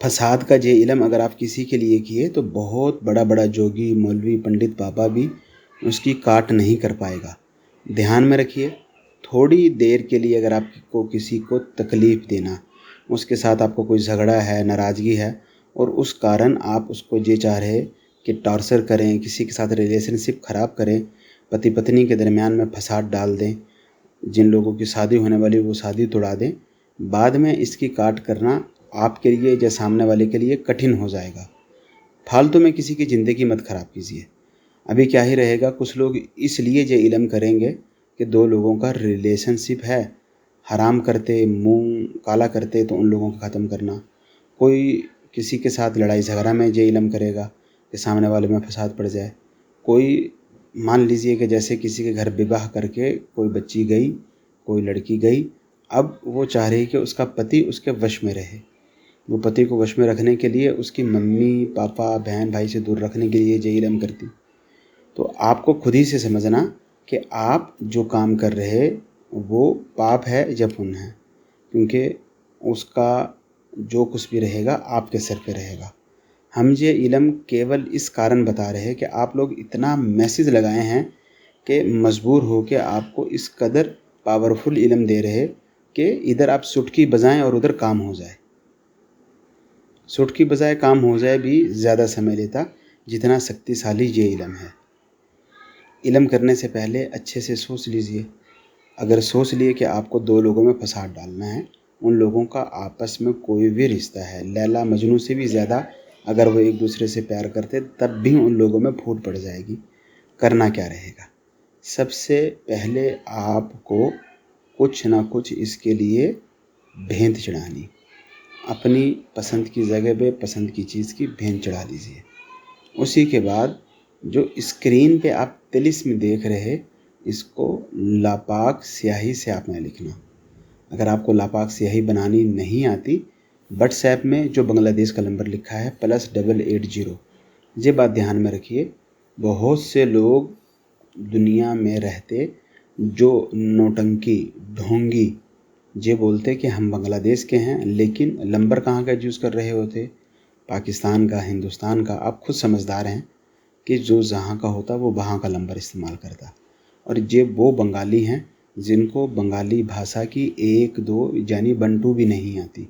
फसाद का जे इलम अगर आप किसी के लिए किए तो बहुत बड़ा बड़ा जोगी मौलवी पंडित बाबा भी उसकी काट नहीं कर पाएगा। ध्यान में रखिए, थोड़ी देर के लिए अगर आपको किसी को तकलीफ़ देना, उसके साथ आपको कोई झगड़ा है, नाराज़गी है और उस कारण आप उसको ये चाह रहे कि टॉर्चर करें, किसी के साथ रिलेशनशिप ख़राब करें, पति पत्नी के दरमियान में फसाद डाल दें, जिन लोगों की शादी होने वाली वो शादी तोड़ा दें, बाद में इसकी काट करना आपके लिए या सामने वाले के लिए कठिन हो जाएगा। फालतू में किसी की ज़िंदगी मत ख़राब कीजिए। अभी क्या ही रहेगा, कुछ लोग इसलिए ये इलम करेंगे कि दो लोगों का रिलेशनशिप है, हराम करते मुंह काला करते तो उन लोगों को ख़त्म करना। कोई किसी के साथ लड़ाई झगड़ा में ये इलम करेगा कि सामने वाले में फसाद पड़ जाए। कोई मान लीजिए कि जैसे किसी के घर विवाह करके कोई बच्ची गई, कोई लड़की गई, अब वो चाह रही कि उसका पति उसके वश में रहे। वो पति को वश में रखने के लिए उसकी मम्मी पापा बहन भाई से दूर रखने के लिए ये इलम करती। तो आपको खुद ही से समझना कि आप जो काम कर रहे वो पाप है या पुण्य है, क्योंकि उसका जो कुछ भी रहेगा आपके सिर पे रहेगा। हम ये इलम केवल इस कारण बता रहे हैं कि आप लोग इतना मैसेज लगाए हैं कि मजबूर हो के आपको इस कदर पावरफुल इलम दे रहे कि इधर आप चुटकी बजाएं और उधर काम हो जाए। चुटकी बजाए काम हो जाए भी ज़्यादा समय लेता जितना शक्तिशाली ये इलम है। इलम करने से पहले अच्छे से सोच लीजिए। अगर सोच लिए कि आपको दो लोगों में फसाद डालना है, उन लोगों का आपस में कोई भी रिश्ता है, लैला मजनू से भी ज़्यादा अगर वो एक दूसरे से प्यार करते तब भी उन लोगों में फूट पड़ जाएगी। करना क्या रहेगा? सबसे पहले आपको कुछ ना कुछ इसके लिए भेंट चढ़ानी। अपनी पसंद की जगह पे पसंद की चीज़ की भेंट चढ़ा लीजिए। उसी के बाद जो स्क्रीन पे आप तिलिस्म देख रहे, इसको लापाक स्याही से आपने लिखना। अगर आपको लापाक स्याही बनानी नहीं आती, व्हाट्सएप में जो बांग्लादेश का नंबर लिखा है +8880, ये बात ध्यान में रखिए। बहुत से लोग दुनिया में रहते जो नौटंकी ढोंगी ये बोलते कि हम बांग्लादेश के हैं, लेकिन नंबर कहाँ का यूज़ कर रहे होते, पाकिस्तान का, हिंदुस्तान का। आप खुद समझदार हैं कि जो जहाँ का होता वो वहाँ का नंबर इस्तेमाल करता। और ये वो बंगाली हैं जिनको बंगाली भाषा की 1-2 यानी 1-2 भी नहीं आती।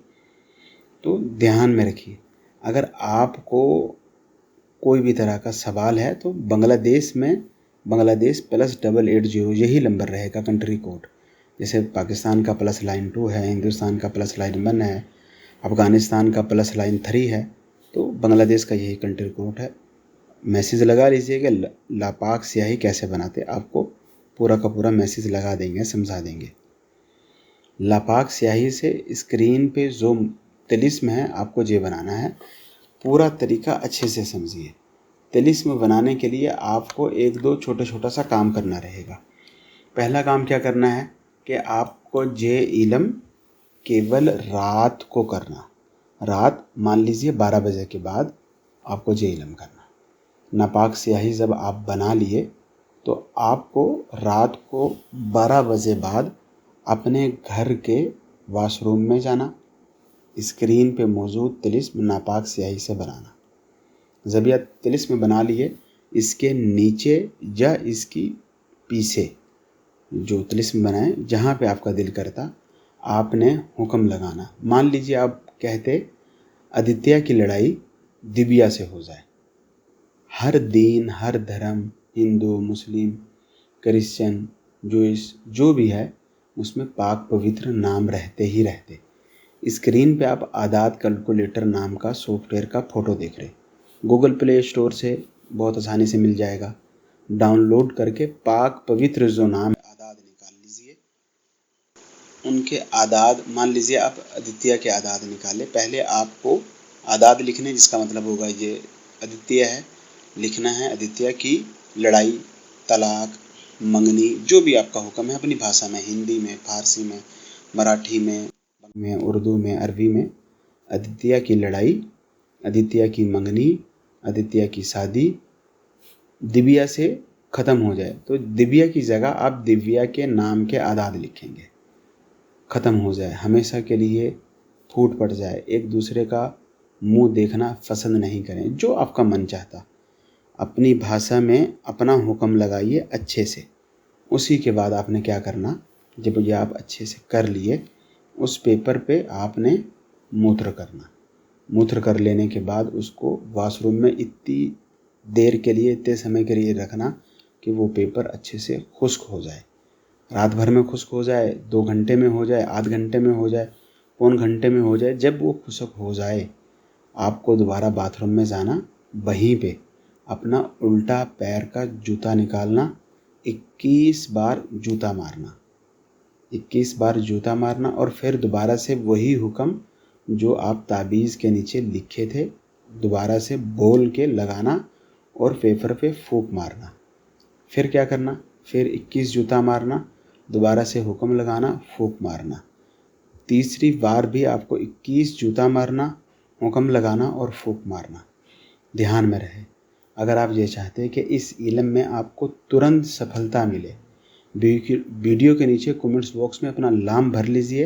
तो ध्यान में रखिए, अगर आपको कोई भी तरह का सवाल है तो बांग्लादेश में बांग्लादेश +8880 यही नंबर रहेगा कंट्री कोड। जैसे पाकिस्तान का +2 है, हिंदुस्तान का +1 है, अफ़गानिस्तान का +3 है, तो बांग्लादेश का यही कंट्री कोड है। मैसेज लगा लीजिए कि लापाक स्याही कैसे बनाते, आपको पूरा का पूरा मैसेज लगा देंगे, समझा देंगे। लापाक स्याही से स्क्रीन पे जो तिलिस्म है आपको ये बनाना है, पूरा तरीका अच्छे से समझिए। तिलिस्म बनाने के लिए आपको 1-2 छोटा सा काम करना रहेगा। पहला काम क्या करना है कि आपको ये इलम केवल रात को करना। रात मान लीजिए 12 बजे के बाद आपको ये इलम करना। नापाक स्याही जब आप बना लिए तो आपको रात को 12 बजे बाद अपने घर के वॉशरूम में जाना, स्क्रीन पे मौजूद तिलिस्म नापाक स्याही से बनाना। जब यह तिलिस्म बना लिए, इसके नीचे या इसकी पीछे जो तिलिस्म बनाए जहाँ पे आपका दिल करता आपने हुक्म लगाना। मान लीजिए आप कहते आदित्य की लड़ाई दिव्या से हो जाए। हर दीन हर धर्म, हिंदू मुस्लिम क्रिश्चियन जूइश जो भी है, उसमें पाक पवित्र नाम रहते ही रहते। स्क्रीन पे आप आदाद कैलकुलेटर नाम का सॉफ्टवेयर का फ़ोटो देख रहे, गूगल प्ले स्टोर से बहुत आसानी से मिल जाएगा। डाउनलोड करके पाक पवित्र जो नाम आदाद निकाल लीजिए। उनके आदाद मान लीजिए आप आदित्य के आदाद निकाले। पहले आपको आदाद लिखने, जिसका मतलब होगा ये आदित्य है, लिखना है आदित्य की लड़ाई, तलाक, मंगनी, जो भी आपका हुक्म है अपनी भाषा में, हिंदी में, फारसी में, मराठी में, उर्दू में, अरबी में। आदित्य की लड़ाई, आदित्य की मंगनी, आदित्य की शादी, दिव्या से ख़त्म हो जाए तो दिव्या की जगह आप दिव्या के नाम के आदाद लिखेंगे। ख़त्म हो जाए, हमेशा के लिए फूट पड़ जाए, एक दूसरे का मुंह देखना पसंद नहीं करें। जो आपका मन चाहता, अपनी भाषा में अपना हुक्म लगाइए अच्छे से। उसी के बाद आपने क्या करना, जब ये आप अच्छे से कर लिए, उस पेपर पे आपने मूत्र करना। मूत्र कर लेने के बाद उसको वॉशरूम में इतनी देर के लिए, इतने समय के लिए रखना कि वो पेपर अच्छे से खुश्क हो जाए। रात भर में खुश्क हो जाए, 2 घंटे में हो जाए, आध घंटे में हो जाए, पौन घंटे में हो जाए। जब वो खुश्क हो जाए, आपको दोबारा बाथरूम में जाना, वहीं पे अपना उल्टा पैर का जूता निकालना, 21 बार जूता मारना, 21 बार जूता मारना, और फिर दोबारा से वही हुक्म जो आप ताबीज़ के नीचे लिखे थे दोबारा से बोल के लगाना और पेपर पे फूंक मारना। फिर क्या करना, फिर 21 जूता मारना, दोबारा से हुक्म लगाना, फूंक मारना। तीसरी बार भी आपको 21 जूता मारना, हुक्म लगाना और फूंक मारना। ध्यान में रहे, अगर आप ये चाहते हैं कि इस इल्म में आपको तुरंत सफलता मिले, वीडियो के नीचे कमेंट्स बॉक्स में अपना नाम भर लीजिए,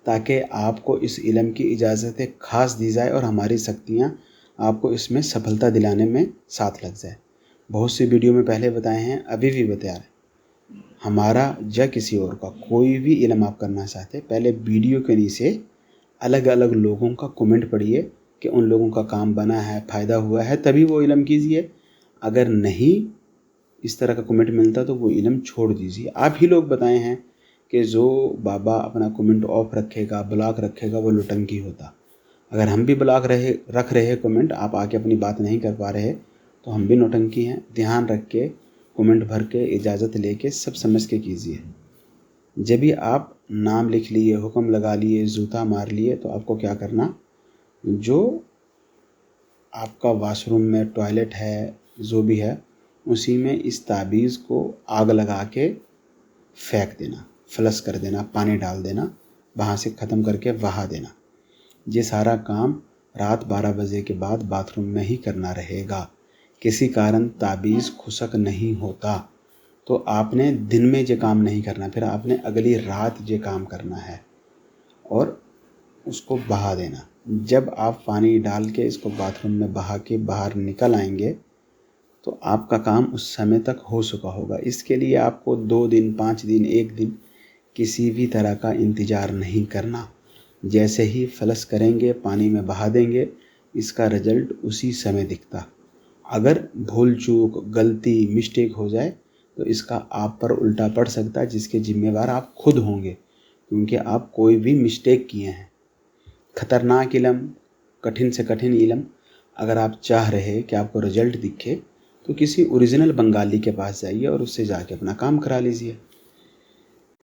ताकि आपको इस इल्म की इजाज़त ख़ास दी जाए और हमारी शक्तियाँ आपको इसमें सफलता दिलाने में साथ लग जाए। बहुत सी वीडियो में पहले बताए हैं, अभी भी बता रहे, हमारा या किसी और का कोई भी इल्म आप करना चाहते, पहले वीडियो के नीचे अलग अलग लोगों का कमेंट पढ़िए कि उन लोगों का काम बना है, फ़ायदा हुआ है, तभी वो इल्म कीजिए। अगर नहीं इस तरह का कमेंट मिलता तो वो इल्म छोड़ दीजिए। आप ही लोग बताए हैं कि जो बाबा अपना कमेंट ऑफ रखेगा, ब्लॉक रखेगा, वो लुटंकी होता। अगर हम भी ब्लॉक रख रहे कमेंट, आप आके अपनी बात नहीं कर पा रहे, तो हम भी नौटंकी हैं। ध्यान रख के कमेंट भर के इजाज़त लेके सब समझ के कीजिए। जब भी आप नाम लिख लिए, हुक्म लगा लिए, जूता मार लिए, तो आपको क्या करना, जो आपका वॉशरूम में टॉयलेट है, जो भी है, उसी में इस ताबीज़ को आग लगा के फेंक देना, फ्लश कर देना, पानी डाल देना, वहाँ से ख़त्म करके बहा देना। ये सारा काम रात 12 बजे के बाद बाथरूम में ही करना रहेगा। किसी कारण ताबीज़ खुशक नहीं होता तो आपने दिन में ये काम नहीं करना, फिर आपने अगली रात ये काम करना है और उसको बहा देना। जब आप पानी डाल के इसको बाथरूम में बहा के बाहर निकल आएंगे तो आपका काम उस समय तक हो चुका होगा। इसके लिए आपको 2 दिन, 5 दिन, 1 दिन किसी भी तरह का इंतज़ार नहीं करना। जैसे ही फ्लश करेंगे, पानी में बहा देंगे, इसका रिजल्ट उसी समय दिखता। अगर भूल चूक, गलती, मिस्टेक हो जाए तो इसका आप पर उल्टा पड़ सकता है, जिसके जिम्मेवार आप खुद होंगे, क्योंकि आप कोई भी मिस्टेक किए हैं। खतरनाक इल्म, कठिन से कठिन इल्म अगर आप चाह रहे कि आपको रिजल्ट दिखे, तो किसी ओरिजिनल बंगाली के पास जाइए और उससे जाके अपना काम करा लीजिए।